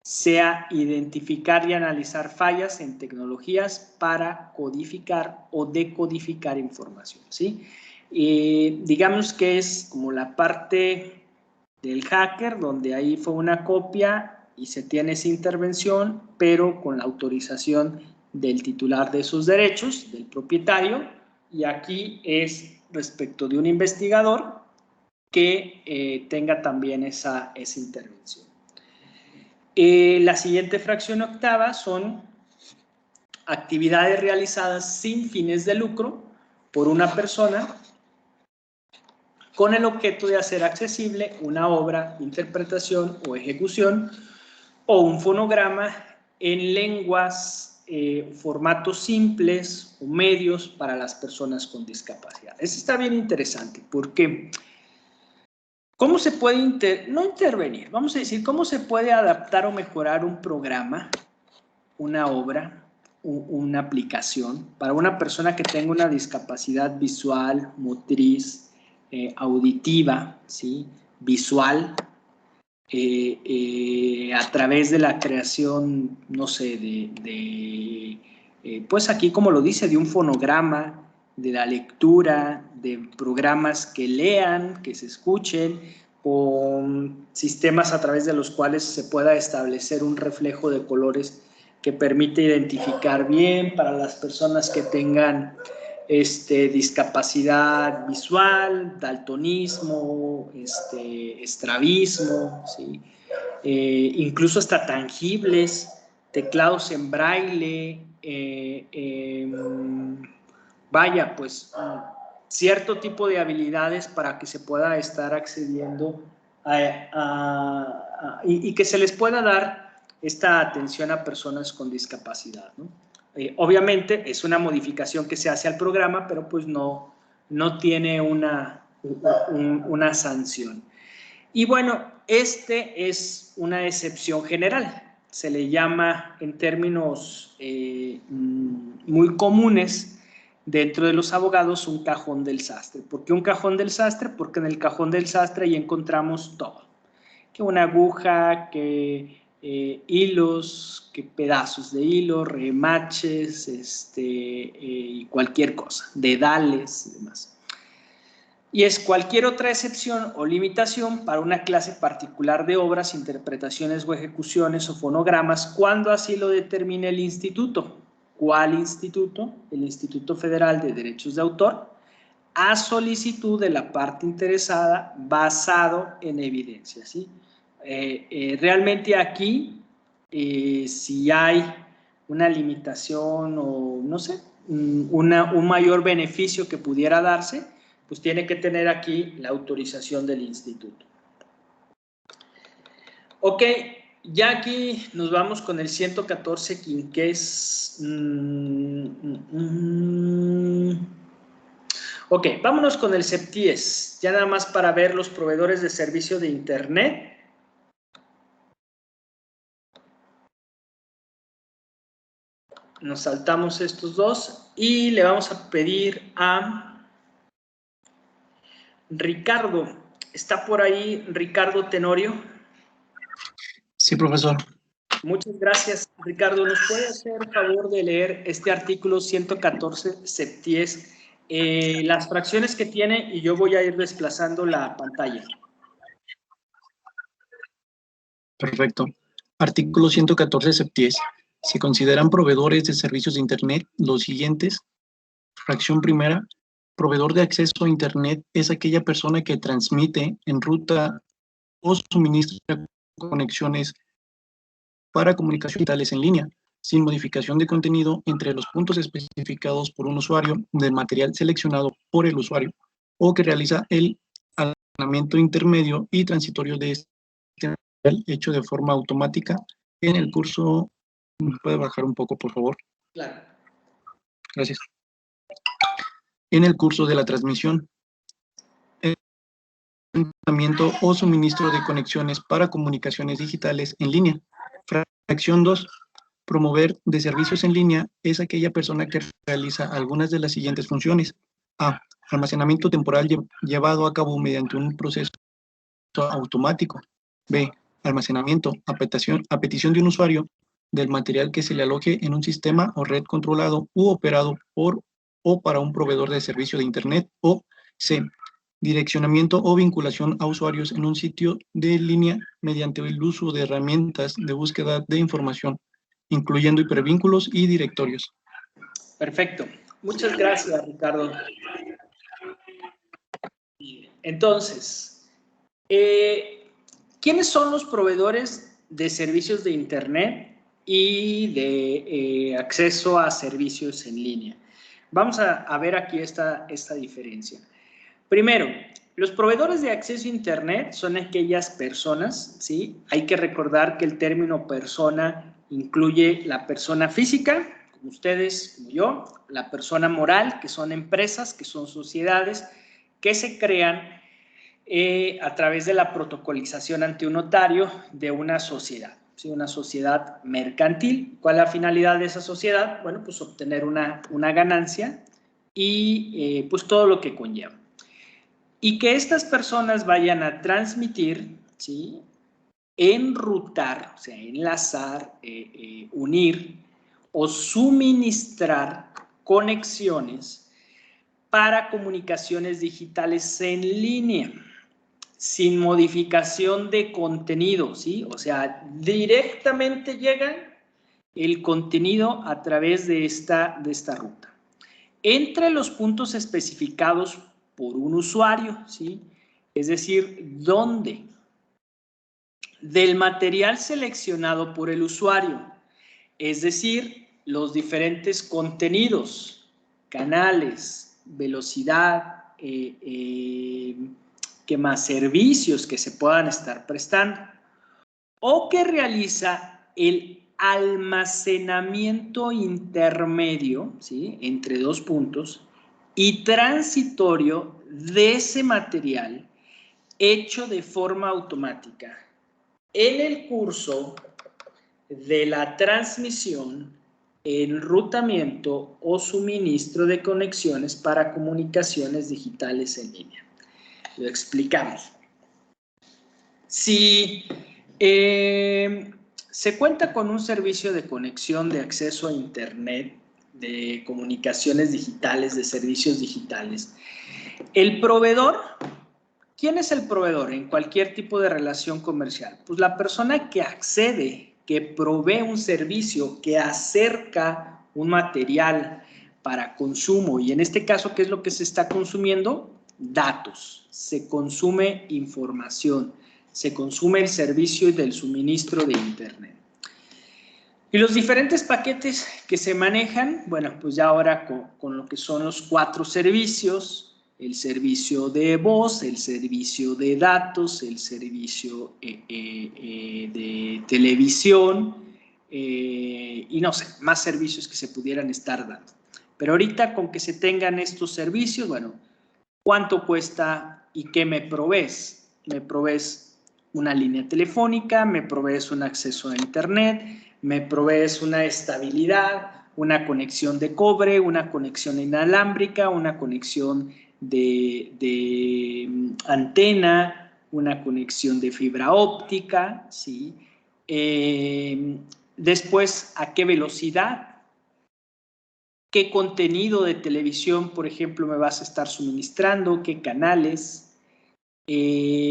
Speaker 1: sea identificar y analizar fallas en tecnologías para codificar o decodificar información, ¿sí? Digamos que es como la parte del hacker, donde ahí fue una copia y se tiene esa intervención, pero con la autorización del titular de esos derechos, del propietario, y aquí es respecto de un investigador que tenga también esa intervención. La siguiente fracción octava son actividades realizadas sin fines de lucro por una persona con el objeto de hacer accesible una obra, interpretación o ejecución o un fonograma en lenguas, formatos simples o medios para las personas con discapacidad. Eso está bien interesante porque ¿cómo se puede no intervenir? Vamos a decir, ¿cómo se puede adaptar o mejorar un programa, una obra, una aplicación para una persona que tenga una discapacidad visual, motriz, auditiva, ¿sí? Visual, a través de la creación, no sé, pues aquí como lo dice, de un fonograma, de la lectura, de programas que lean, que se escuchen, con sistemas a través de los cuales se pueda establecer un reflejo de colores que permite identificar bien para las personas que tengan discapacidad visual, daltonismo, estrabismo, ¿sí? Incluso hasta tangibles, teclados en braille, vaya, pues cierto tipo de habilidades para que se pueda estar accediendo y que se les pueda dar esta atención a personas con discapacidad, ¿no? Obviamente es una modificación que se hace al programa, pero pues no tiene una sanción. Y bueno, es una excepción general. Se le llama en términos muy comunes dentro de los abogados un cajón del sastre. ¿Por qué un cajón del sastre? Porque en el cajón del sastre ahí encontramos todo. Que una aguja, que hilos, que pedazos de hilo, remaches, y cualquier cosa, dedales y demás. Y es cualquier otra excepción o limitación para una clase particular de obras, interpretaciones o ejecuciones o fonogramas cuando así lo determine el instituto. ¿Cuál instituto? El Instituto Federal de Derechos de Autor, a solicitud de la parte interesada basado en evidencia, ¿sí? Realmente aquí, si hay una limitación o no sé, un mayor beneficio que pudiera darse, pues tiene que tener aquí la autorización del instituto. Ok, ya aquí nos vamos con el 114 quinqués. Ok, vámonos con el CEPTIES, ya nada más para ver los proveedores de servicio de Internet. Nos saltamos estos dos y le vamos a pedir a Ricardo. ¿Está por ahí Ricardo Tenorio?
Speaker 5: Sí, profesor.
Speaker 1: Muchas gracias, Ricardo. ¿Nos puede hacer el favor de leer este artículo 114 CEPTIES? Las fracciones que tiene y yo voy a ir desplazando la pantalla.
Speaker 5: Perfecto. Artículo 114 CEPTIES. Se consideran proveedores de servicios de Internet los siguientes. Fracción primera. Proveedor de acceso a Internet es aquella persona que transmite, enruta o suministra conexiones para comunicaciones digitales en línea, sin modificación de contenido entre los puntos especificados por un usuario del material seleccionado por el usuario, o que realiza el almacenamiento intermedio y transitorio de este material hecho de forma automática en el curso. ¿Me puede bajar un poco, por favor?
Speaker 1: Claro.
Speaker 5: Gracias. En el curso de la transmisión, almacenamiento o suministro de conexiones para comunicaciones digitales en línea. Fracción 2. Promover de servicios en línea es aquella persona que realiza algunas de las siguientes funciones. A. Almacenamiento temporal llevado a cabo mediante un proceso automático. B. almacenamiento, a petición de un usuario, del material que se le aloje en un sistema o red controlado u operado por o para un proveedor de servicio de Internet, o C, direccionamiento o vinculación a usuarios en un sitio de línea mediante el uso de herramientas de búsqueda de información, incluyendo hipervínculos y directorios.
Speaker 1: Perfecto. Muchas gracias, Ricardo. Entonces, ¿quiénes son los proveedores de servicios de Internet y de acceso a servicios en línea? Vamos a ver aquí esta diferencia. Primero, los proveedores de acceso a Internet son aquellas personas, ¿sí? Hay que recordar que el término persona incluye la persona física, como ustedes, como yo, la persona moral, que son empresas, que son sociedades, que se crean a través de la protocolización ante un notario de una sociedad, ¿sí? Una sociedad mercantil. ¿Cuál es la finalidad de esa sociedad? Bueno, pues obtener una ganancia y pues todo lo que conlleva. Y que estas personas vayan a transmitir, ¿sí? Enrutar, o sea, enlazar, unir o suministrar conexiones para comunicaciones digitales en línea, sin modificación de contenido, ¿sí? O sea, directamente llega el contenido a través de esta ruta. Entre los puntos especificados por un usuario, ¿sí? Es decir, ¿dónde? Del material seleccionado por el usuario, es decir, los diferentes contenidos, canales, velocidad, ¿qué más? Servicios que se puedan estar prestando, o que realiza el almacenamiento intermedio, ¿sí? Entre dos puntos, y transitorio de ese material hecho de forma automática en el curso de la transmisión, enrutamiento o suministro de conexiones para comunicaciones digitales en línea. Lo explicamos. Si se cuenta con un servicio de conexión de acceso a Internet, de comunicaciones digitales, de servicios digitales, el proveedor, ¿quién es el proveedor en cualquier tipo de relación comercial? Pues la persona que accede, que provee un servicio, que acerca un material para consumo, y en este caso, ¿qué es lo que se está consumiendo? Datos, se consume información, se consume el servicio del suministro de Internet. Y los diferentes paquetes que se manejan, bueno, pues ya ahora con lo que son los 4 servicios, el servicio de voz, el servicio de datos, el servicio de televisión y no sé, más servicios que se pudieran estar dando. Pero ahorita con que se tengan estos servicios, bueno, ¿cuánto cuesta y qué me provees? Me provees una línea telefónica, me provees un acceso a Internet, me provees una estabilidad, una conexión de cobre, una conexión inalámbrica, una conexión de antena, una conexión de fibra óptica, ¿sí? Después, ¿a qué velocidad? ¿Qué contenido de televisión, por ejemplo, me vas a estar suministrando? ¿Qué canales? Y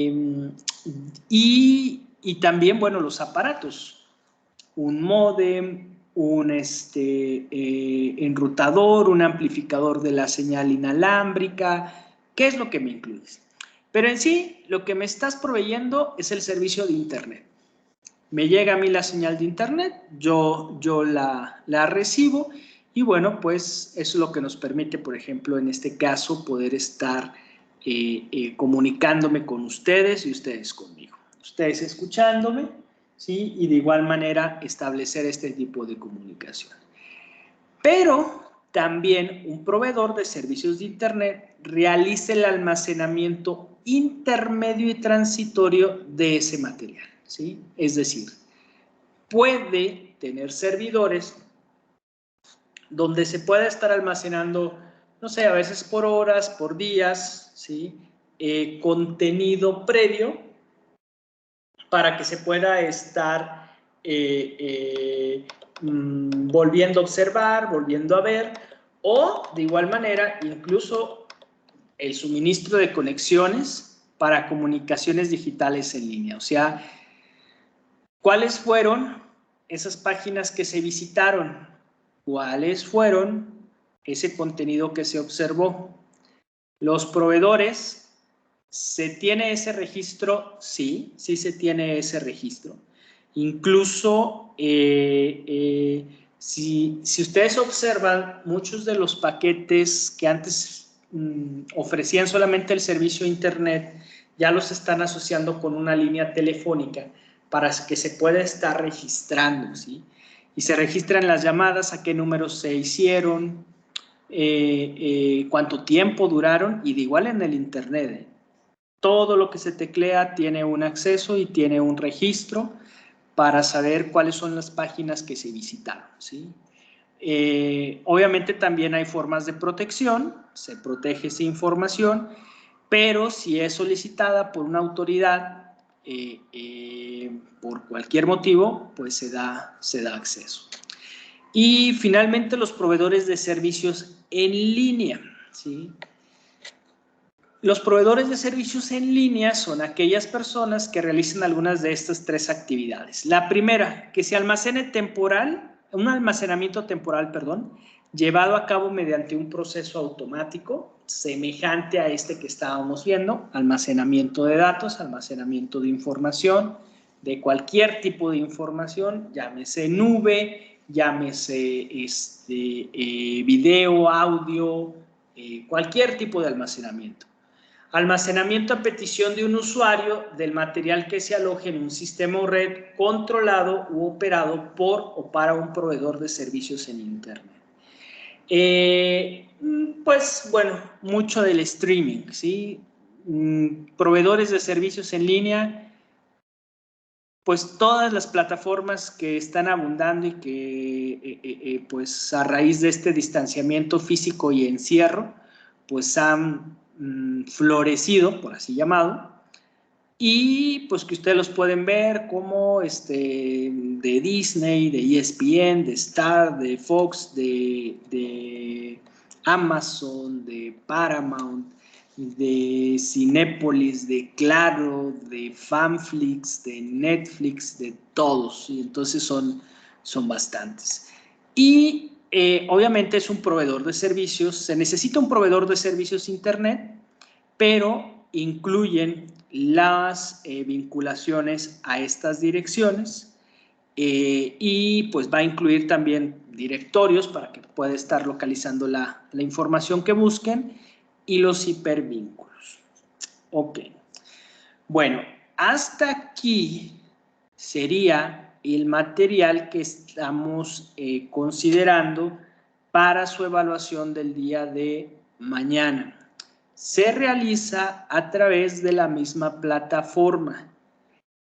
Speaker 1: también, bueno, los aparatos. Un módem, un enrutador, un amplificador de la señal inalámbrica. ¿Qué es lo que me incluyes? Pero en sí, lo que me estás proveyendo es el servicio de Internet. Me llega a mí la señal de Internet, yo la recibo y bueno, pues eso es lo que nos permite, por ejemplo, en este caso, poder estar comunicándome con ustedes y ustedes conmigo. Ustedes escuchándome, ¿sí? Y de igual manera establecer este tipo de comunicación. Pero también un proveedor de servicios de Internet realiza el almacenamiento intermedio y transitorio de ese material, ¿sí? Es decir, puede tener servidores donde se pueda estar almacenando, no sé, a veces por horas, por días, ¿sí? Contenido previo para que se pueda estar volviendo a observar, volviendo a ver, o de igual manera incluso el suministro de conexiones para comunicaciones digitales en línea. O sea, ¿cuáles fueron esas páginas que se visitaron? ¿Cuáles fueron ese contenido que se observó? Los proveedores, ¿se tiene ese registro? Sí, sí se tiene ese registro. Incluso, si ustedes observan, muchos de los paquetes que antes ofrecían solamente el servicio de Internet, ya los están asociando con una línea telefónica para que se pueda estar registrando, ¿sí? Y se registran las llamadas, a qué números se hicieron, cuánto tiempo duraron, y de igual en el Internet. Todo lo que se teclea tiene un acceso y tiene un registro para saber cuáles son las páginas que se visitaron, ¿sí? Obviamente también hay formas de protección, se protege esa información, pero si es solicitada por una autoridad, por cualquier motivo, pues se da acceso. Y finalmente los proveedores de servicios en línea, ¿sí? Los proveedores de servicios en línea son aquellas personas que realizan algunas de estas tres actividades. La primera, que se almacene un almacenamiento temporal, llevado a cabo mediante un proceso automático semejante a este que estábamos viendo, almacenamiento de datos, almacenamiento de información, de cualquier tipo de información, llámese nube, llámese video, audio, cualquier tipo de almacenamiento. Almacenamiento a petición de un usuario del material que se aloje en un sistema o red controlado u operado por o para un proveedor de servicios en Internet. Pues bueno, mucho del streaming, ¿sí? Proveedores de servicios en línea, pues todas las plataformas que están abundando y que pues a raíz de este distanciamiento físico y encierro, pues han florecido, por así llamado, y pues que ustedes los pueden ver como de Disney, de ESPN, de Star, de Fox, de Amazon, de Paramount, de Cinépolis, de Claro, de Fanflix, de Netflix, de todos, y entonces son bastantes. Y obviamente es un proveedor de servicios, se necesita un proveedor de servicios Internet, pero incluyen las vinculaciones a estas direcciones y pues va a incluir también directorios para que pueda estar localizando la información que busquen y los hipervínculos. Ok. Bueno, hasta aquí sería el material que estamos considerando para su evaluación del día de mañana. Se realiza a través de la misma plataforma.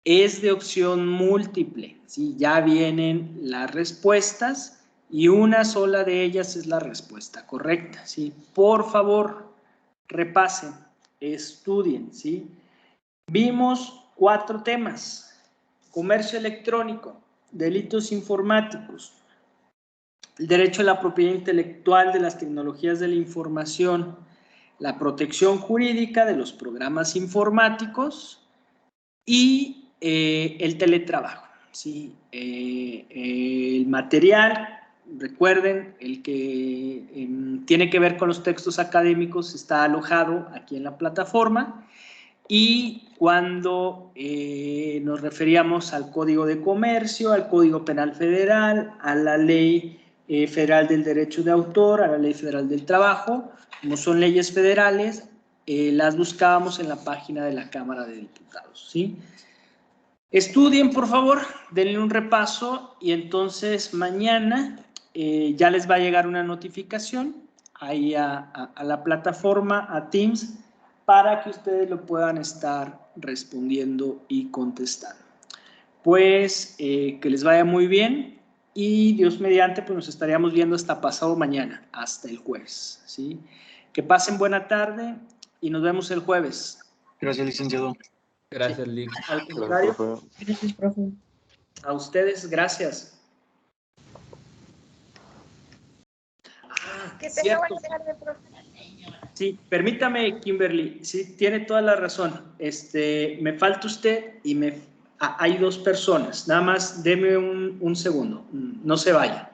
Speaker 1: Es de opción múltiple, ¿sí? Ya vienen las respuestas y una sola de ellas es la respuesta correcta, ¿sí? Por favor, repasen, estudien, ¿sí? Vimos 4 temas: comercio electrónico, delitos informáticos, el derecho a la propiedad intelectual de las tecnologías de la información, la protección jurídica de los programas informáticos y el teletrabajo, ¿sí? El material, recuerden, el que tiene que ver con los textos académicos está alojado aquí en la plataforma, y cuando nos referíamos al Código de Comercio, al Código Penal Federal, a la Ley Federal del Derecho de Autor, a la Ley Federal del Trabajo, como son leyes federales, las buscábamos en la página de la Cámara de Diputados, ¿sí? Estudien, por favor, denle un repaso y entonces mañana ya les va a llegar una notificación ahí a la plataforma, a Teams, para que ustedes lo puedan estar respondiendo y contestando. Pues que les vaya muy bien y Dios mediante, pues nos estaríamos viendo hasta pasado mañana, hasta el jueves, ¿sí? Que pasen buena tarde y nos vemos el jueves.
Speaker 5: Gracias, licenciado.
Speaker 6: Gracias, Lick.
Speaker 1: Al contrario,
Speaker 2: Gracias, profe.
Speaker 1: a ustedes, gracias.
Speaker 2: Que tenga
Speaker 1: Cierto.
Speaker 2: buena tarde, profe.
Speaker 1: Sí, permítame, Kimberly, sí, tiene toda la razón. Me falta usted y hay dos personas. Nada más deme un segundo, no se vaya.